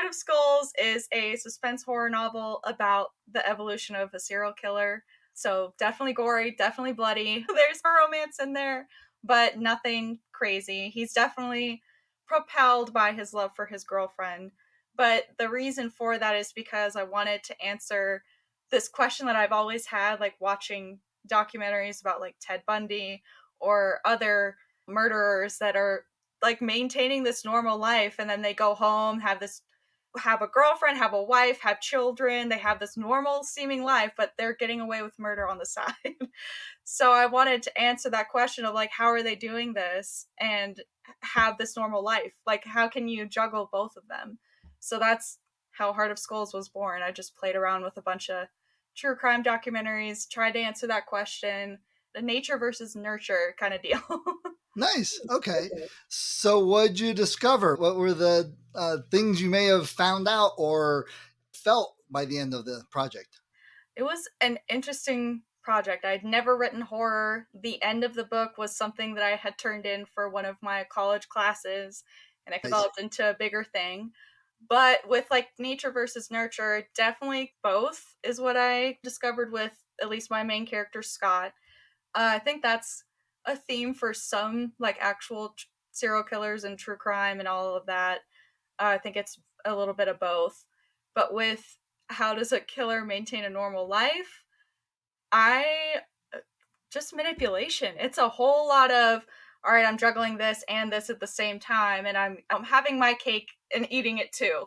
Heart of Skulls is a suspense horror novel about the evolution of a serial killer. So definitely gory, definitely bloody. There's a romance in there, but nothing crazy. He's definitely propelled by his love for his girlfriend. But the reason for that is because I wanted to answer this question that I've always had, like watching documentaries about like Ted Bundy or other murderers that are like maintaining this normal life, and then they go home, have a girlfriend, have a wife, have children, they have this normal seeming life, but they're getting away with murder on the side. So I wanted to answer that question of like, how are they doing this and have this normal life? Like, how can you juggle both of them? So that's how Heart of Skulls was born. I just played around with a bunch of true crime documentaries, tried to answer that question, the nature versus nurture kind of deal. Nice. Okay. So, what'd you discover? What were the things you may have found out or felt by the end of the project? It was an interesting project. I'd never written horror. The end of the book was something that I had turned in for one of my college classes, and it Nice. developed into a bigger thing. But with like nature versus nurture, definitely both is what I discovered with at least my main character, Scott. I think that's a theme for some like actual serial killers and true crime and all of that. I think it's a little bit of both. But with how does a killer maintain a normal life? I just manipulation. It's a whole lot of all right, I'm juggling this and this at the same time, and I'm having my cake and eating it too.